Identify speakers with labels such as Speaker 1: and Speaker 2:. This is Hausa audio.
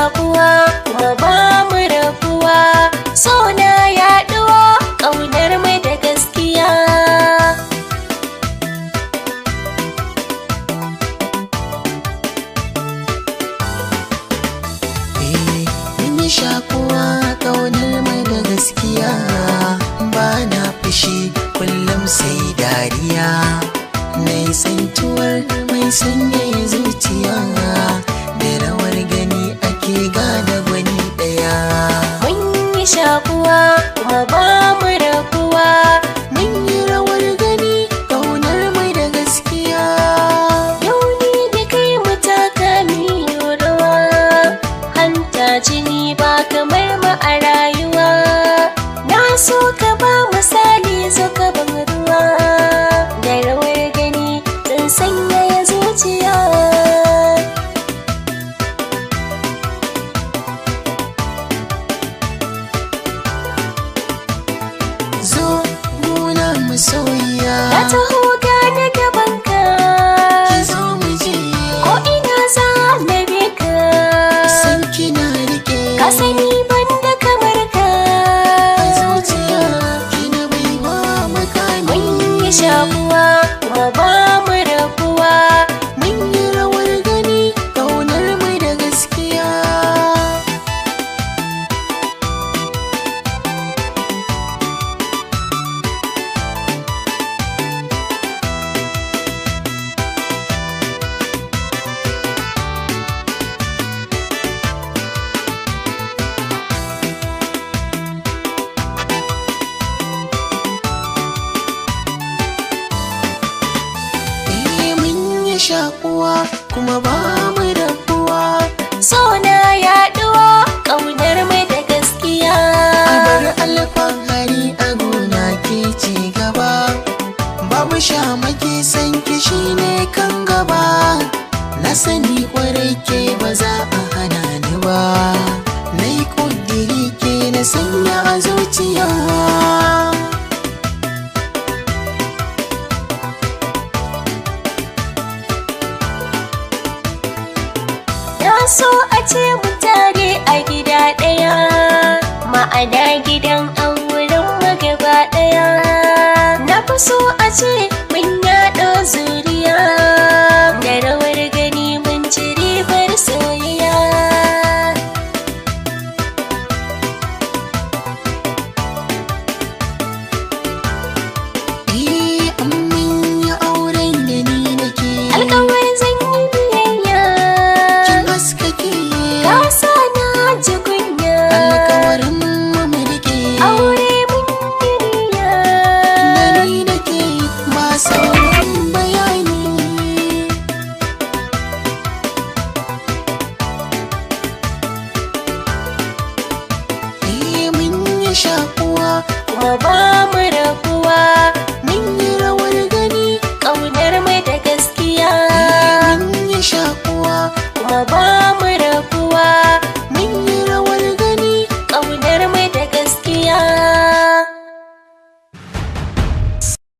Speaker 1: shakuwa kuma ba mu rabuwa, so na yaɗuwa ƙaunar mai da gaskiya.
Speaker 2: Mun yi shakuwa ƙaunar mai da gaskiya, ba na fushi kullum sai dariya, na yi tsantuwar mai sanyaya zuciya, da rawar gani ake gane gwani ɗaya.
Speaker 1: Mun yi shakuwa kuma ba mu rabuwa,
Speaker 2: Mun yi rawar gani ƙaunar mai da gaskiya.
Speaker 1: yau ni da kai mu taka miyo rawa, hanta jini ba kamar mu a rayuwa, na so ka ba misali zo ka ban ruwa, da rawar gani zan sanyaya zuciya.
Speaker 2: Zo nuna masoyiya,
Speaker 1: Na taho gane gabanka,
Speaker 2: ki zo mu je,
Speaker 1: ko ina za na bi ka,
Speaker 2: san kina rike
Speaker 1: ka sani banda kamar ka.
Speaker 2: a zuciya, kina baiwa makami.
Speaker 1: Mun yi shakuwa kuma ba mu rabuwa,
Speaker 2: Mun yi rawar gani ƙaunar mai da gaskiya. Mun yi shakuwa kuma ba mu rabuwa,
Speaker 1: so na yaɗuwa ƙaunar mai da gaskiya.
Speaker 2: a bar alfahari a gona ke ci gaba, babu shamaki san kishi ne kan gaba, na sani kwarai ke ba za a hana ni ba, na yi ƙudiri ke na sanya a zuciya.
Speaker 1: Na so a ce mu tare a gida ɗaya, ma'ana gidan auren mu gaba ɗaya. Na fi so a ce mun yaɗa zuriya, da rawar